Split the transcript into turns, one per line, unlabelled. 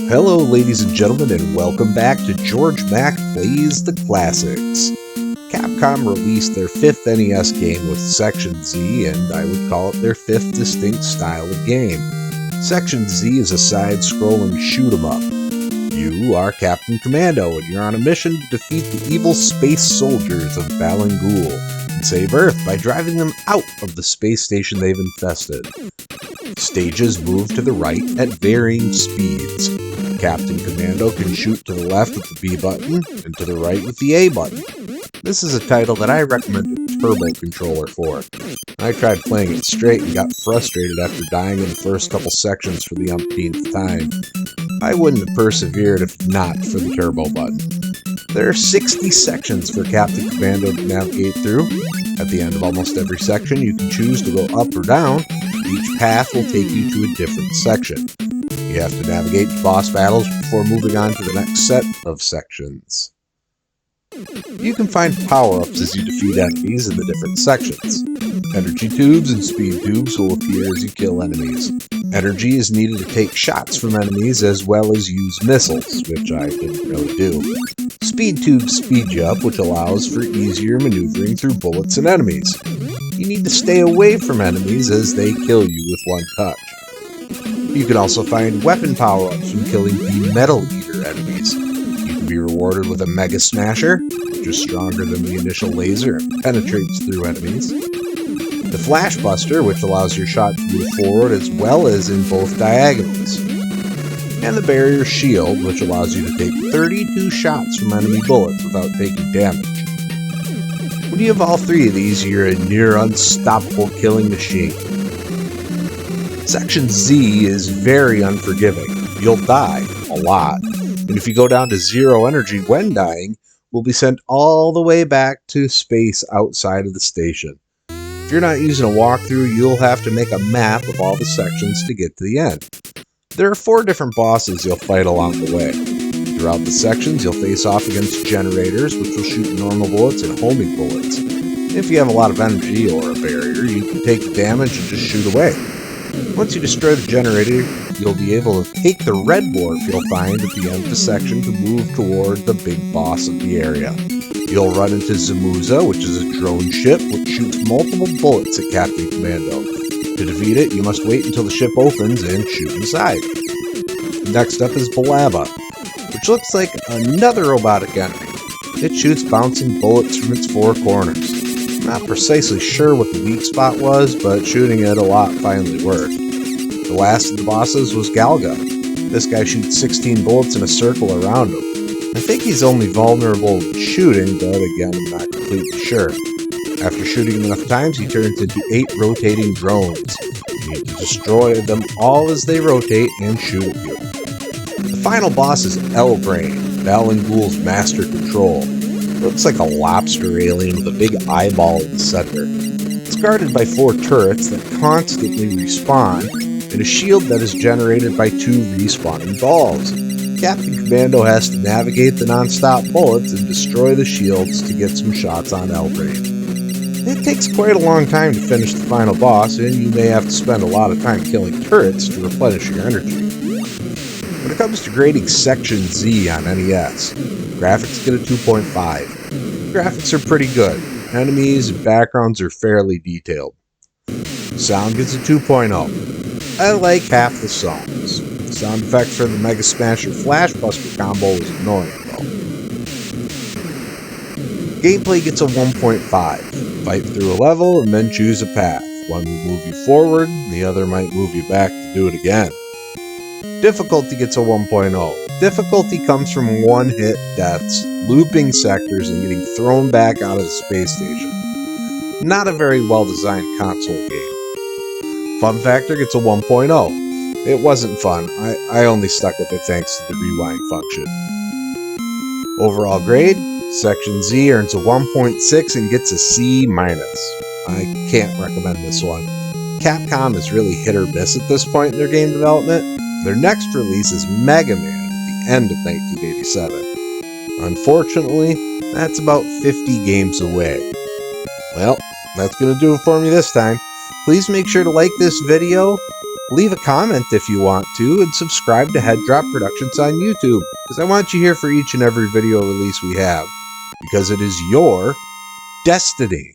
Hello ladies and gentlemen, and welcome back to Georg Mack Plays the Classics. Capcom released their 5th NES game with Section Z, and I would call it their 5th distinct style of game. Section Z is a side-scrolling shoot-'em-up. You are Captain Commando, and you're on a mission to defeat the evil space soldiers of Balangul and save Earth by driving them out of the space station they've infested. Stages move to the right at varying speeds. Captain Commando can shoot to the left with the B button and to the right with the A button. This is a title that I recommend a turbo controller for. I tried playing it straight and got frustrated after dying in the first couple sections for the umpteenth time. I wouldn't have persevered if not for the turbo button. There are 60 sections for Captain Commando to navigate through. At the end of almost every section, you can choose to go up or down. Each path will take you to a different section. You have to navigate boss battles before moving on to the next set of sections. You can find power-ups as you defeat enemies in the different sections. Energy tubes and speed tubes will appear as you kill enemies. Energy is needed to take shots from enemies as well as use missiles, which I didn't really do. Speed tubes speed you up, which allows for easier maneuvering through bullets and enemies. You need to stay away from enemies as they kill you with one touch. You can also find weapon power-ups from killing the Metal Eater enemies. You can be rewarded with a Mega Smasher, which is stronger than the initial laser and penetrates through enemies. The Flash Buster, which allows your shot to move forward as well as in both diagonals. And the Barrier Shield, which allows you to take 32 shots from enemy bullets without taking damage. When you have all three of these, you're a near unstoppable killing machine. Section Z is very unforgiving. You'll die a lot, and if you go down to 0 energy when dying, we'll be sent all the way back to space outside of the station. If you're not using a walkthrough, you'll have to make a map of all the sections to get to the end. There are 4 different bosses you'll fight along the way. Throughout the sections, you'll face off against generators, which will shoot normal bullets and homing bullets. If you have a lot of energy or a barrier, you can take the damage and just shoot away. Once you destroy the generator, you'll be able to take the red dwarf you'll find at the end of the section to move toward the big boss of the area. You'll run into Zamuza, which is a drone ship which shoots multiple bullets at Captain Commando. To defeat it, you must wait until the ship opens and shoot inside. Next up is Bolava, which looks like another robotic enemy. It shoots bouncing bullets from its 4 corners. I'm not precisely sure what the weak spot was, but shooting it a lot finally worked. The last of the bosses was Galga. This guy shoots 16 bullets in a circle around him. I think he's only vulnerable to shooting, but again, I'm not completely sure. After shooting him enough times, he turns into 8 rotating drones. You need to destroy them all as they rotate and shoot at you. The final boss is L-Brain, Balangul's master control. Looks like a lobster alien with a big eyeball in the center. It's guarded by 4 turrets that constantly respawn, and a shield that is generated by 2 respawning balls. Captain Commando has to navigate the non-stop bullets and destroy the shields to get some shots on L-Brain. It takes quite a long time to finish the final boss, and you may have to spend a lot of time killing turrets to replenish your energy. When it comes to grading Section Z on NES, graphics get a 2.5. Graphics are pretty good. Enemies and backgrounds are fairly detailed. Sound gets a 2.0. I like half the songs. The sound effect for the Mega Smasher Flash Buster combo is annoying though. Gameplay gets a 1.5. Fight through a level and then choose a path. One will move you forward, the other might move you back to do it again. Difficulty gets a 1.0. Difficulty comes from 1-hit deaths, looping sectors, and getting thrown back out of the space station. Not a very well-designed console game. Fun factor gets a 1.0. It wasn't fun. I only stuck with it thanks to the rewind function. Overall grade, Section Z earns a 1.6 and gets a C-. I can't recommend this one. Capcom is really hit or miss at this point in their game development. Their next release is Mega Man at the end of 1987. Unfortunately, that's about 50 games away. Well, that's going to do it for me this time. Please make sure to like this video, Leave a comment if you want to, and subscribe to Head Drop Productions on YouTube, because I want you here for each and every video release we have, because it is your destiny.